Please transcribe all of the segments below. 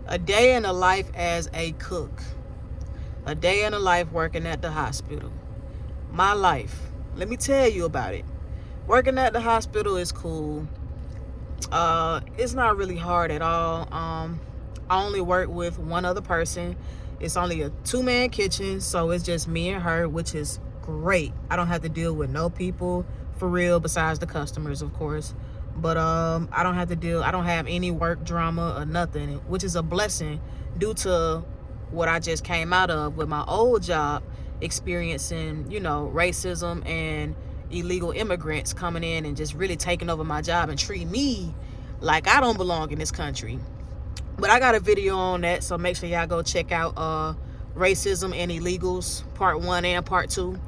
A day in the life as a cook. A day in the life working at the hospital. My life. Let me tell you about it. Working at the hospital is cool. It's not really hard at all. I only work with one other person. It's only a 2-man kitchen, so it's just me and her, which is great. I don't have to deal with no people for real besides the customers, of course. But I don't have any work drama or nothing, which is a blessing due to what I just came out of with my old job, experiencing, racism and illegal immigrants coming in and just really taking over my job and treat me like I don't belong in this country. But I got a video on that, so make sure y'all go check out Racism and Illegals Part 1 and Part 2.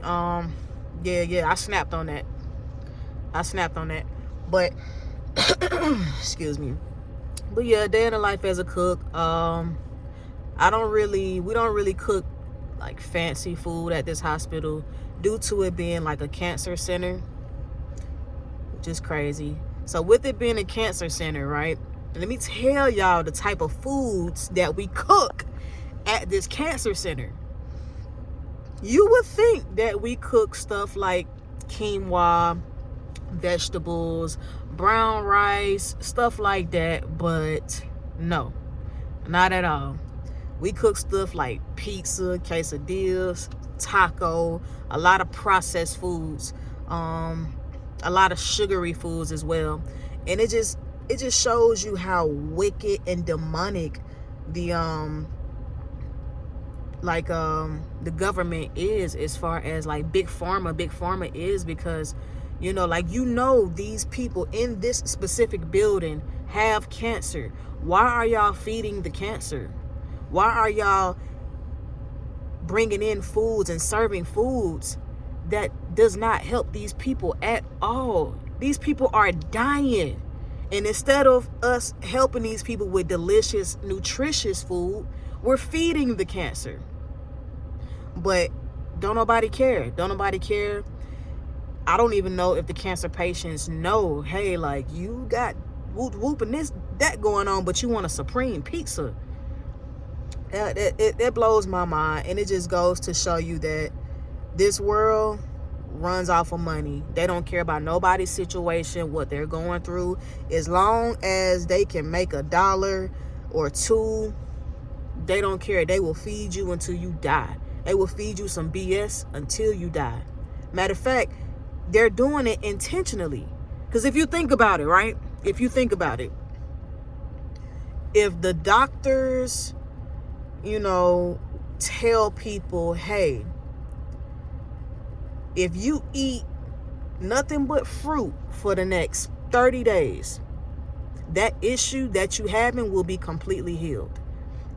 I snapped on that. But excuse me. But yeah, day in the life as a cook. We don't really cook like fancy food at this hospital due to it being like a cancer center, which is crazy. So with it being a cancer center, right? Let me tell y'all the type of foods that we cook at this cancer center. You would think that we cook stuff like quinoa, vegetables, brown rice, stuff like that, but no, not at all. We cook stuff like pizza, quesadillas, taco, a lot of processed foods, a lot of sugary foods as well. And it just shows you how wicked and demonic the government is, as far as like big pharma is, because these people in this specific building have cancer. Why are y'all feeding the cancer? Why are y'all bringing in foods and serving foods that does not help these people at all? These people are dying. And instead of us helping these people with delicious, nutritious food, we're feeding the cancer. But don't nobody care. I don't even know if the cancer patients know, hey, like, you got whoop and that going on, but you want a supreme pizza. It blows my mind. And it just goes to show you that this world runs off of money. They don't care about nobody's situation, what they're going through. As long as they can make $1 or $2, they don't care. They will feed you until you die. They will feed you some BS until you die. Matter of fact, they're doing it intentionally. Because if you think about it, right? If the doctors, tell people, hey, if you eat nothing but fruit for the next 30 days, that issue that you having will be completely healed.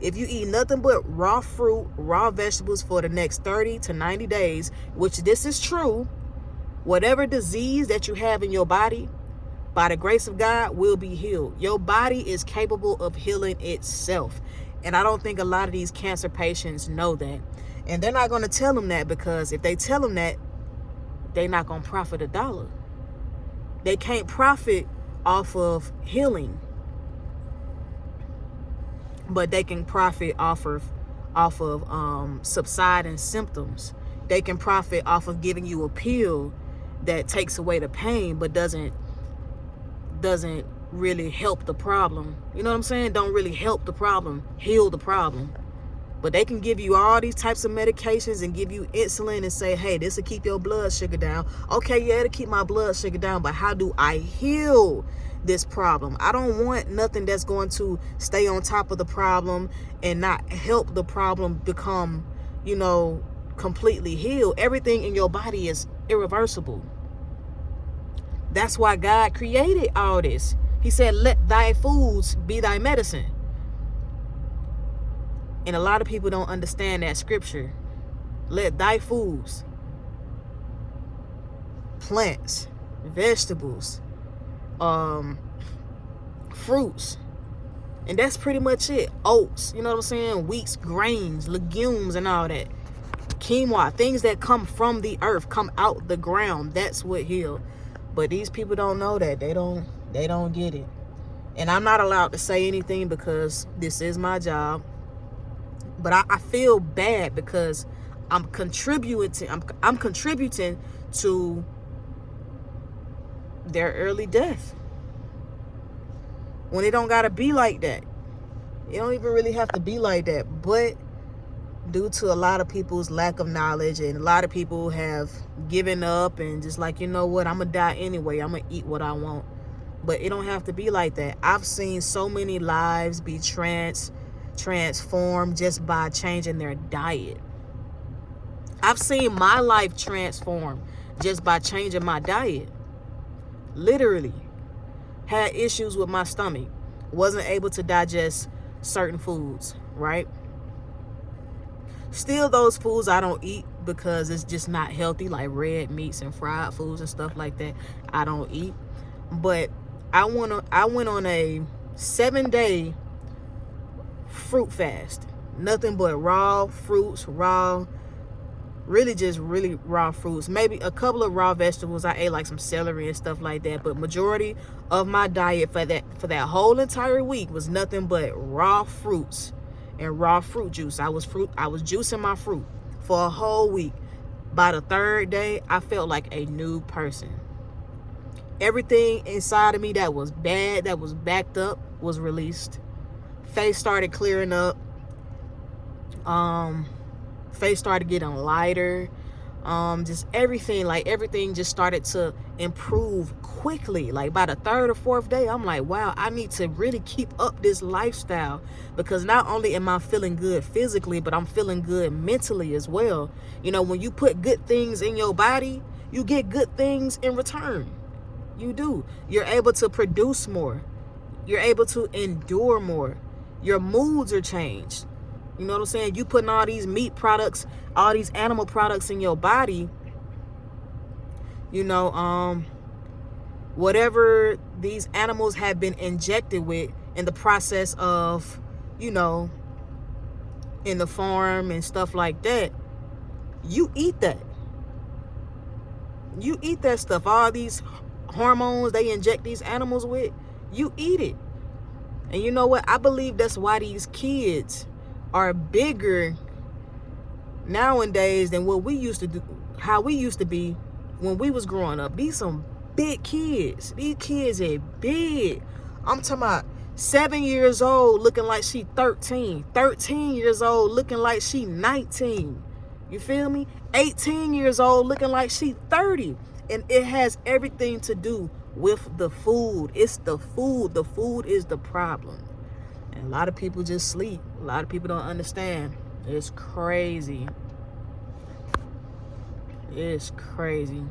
If you eat nothing but raw fruit, raw vegetables for the next 30 to 90 days, which this is true, whatever disease that you have in your body, by the grace of God, will be healed. Your body is capable of healing itself. And I don't think a lot of these cancer patients know that. And they're not going to tell them that, because if they tell them that, they're not going to profit $1. They can't profit off of healing, but they can profit off of subsiding symptoms. They can profit off of giving you a pill that takes away the pain, but doesn't really help the problem. You know what I'm saying? Don't really help the problem, heal the problem. But they can give you all these types of medications and give you insulin and say, hey, this will keep your blood sugar down. Okay, yeah, it'll keep my blood sugar down, but how do I heal this problem? I don't want nothing that's going to stay on top of the problem and not help the problem become, completely healed. Everything in your body is irreversible. That's why God created all this. He said, let thy foods be thy medicine. And a lot of people don't understand that scripture. Let thy foods, plants, vegetables, fruits, and that's pretty much it. Oats, you know what I'm saying? Wheats, grains, legumes, and all that. Quinoa, things that come from the earth, come out the ground. That's what heal. But these people don't know that. They don't get it. And I'm not allowed to say anything because this is my job. But I feel bad because I'm contributing to their early death. When it don't gotta be like that. It don't even really have to be like that. But due to a lot of people's lack of knowledge, and a lot of people have given up and just like, you know what, I'm gonna die anyway, I'm gonna eat what I want. But it don't have to be like that. I've seen so many lives be transformed just by changing their diet. I've seen my life transform just by changing my diet. Literally. Had issues with my stomach. Wasn't able to digest certain foods, right? Still, those foods I don't eat because it's just not healthy, like red meats and fried foods and stuff like that. I don't eat. But I went on a 7-day fruit fast. Nothing but raw fruits, really raw fruits. Maybe a couple of raw vegetables. I ate like some celery and stuff like that. But majority of my diet for that whole entire week was nothing but raw fruits and raw fruit juice. I was juicing my fruit for a whole week. By the 3rd day, I felt like a new person. Everything inside of me that was bad, that was backed up, was released. Face started clearing up. Face started getting lighter. Just everything just started to improve quickly. Like by the 3rd or 4th day, I'm like, wow, I need to really keep up this lifestyle, because not only am I feeling good physically, but I'm feeling good mentally as well. You know, when you put good things in your body, you get good things in return. You do. You're able to produce more. You're able to endure more. Your moods are changed. You know what I'm saying? You putting all these meat products, all these animal products in your body, you know, whatever these animals have been injected with in the process of, you know, in the farm and stuff like that, you eat that. You eat that stuff. All these hormones they inject these animals with, you eat it. And you know what? I believe that's why these kids are bigger nowadays than what we used to do, how we used to be when we was growing up. These some big kids. These kids are big. I'm talking about 7 years old looking like she 13. 13 years old looking like she 19. You feel me? 18 years old looking like she 30. And it has everything to do with the food. It's the food. The food is the problem. And a lot of people just sleep. A lot of people don't understand. It's crazy. It's crazy.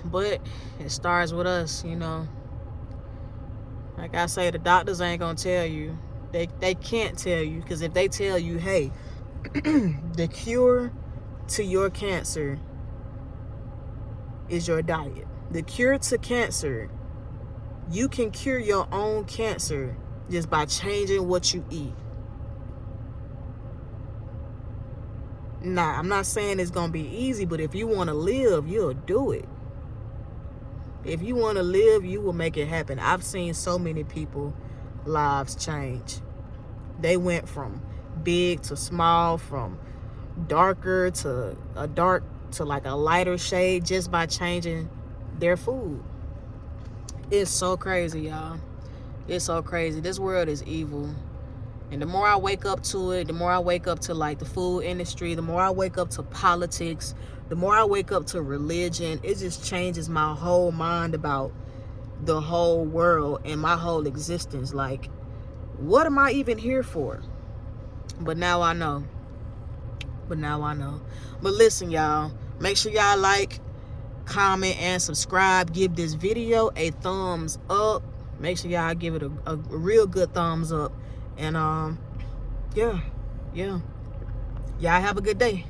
But it starts with us, you know. Like I say, the doctors ain't gonna tell you. They can't tell you, because if they tell you, hey, the cure to your cancer is your diet. The cure to cancer, you can cure your own cancer just by changing what you eat. Nah, I'm not saying it's gonna be easy, but if you want to live, you'll do it. If you want to live, you will make it happen. I've seen so many people lives change. They went from big to small, from darker to a dark to like a lighter shade, just by changing their food. It's so crazy, y'all. It's so crazy. This world is evil. And the more I wake up to it, the more I wake up to like the food industry, the more I wake up to politics, the more I wake up to religion, it just changes my whole mind about the whole world and my whole existence. Like, what am I even here for? But now I know. But listen, y'all, make sure y'all like, comment, and subscribe. Give this video a thumbs up. Make sure y'all give it a real good thumbs up. And yeah. Y'all have a good day.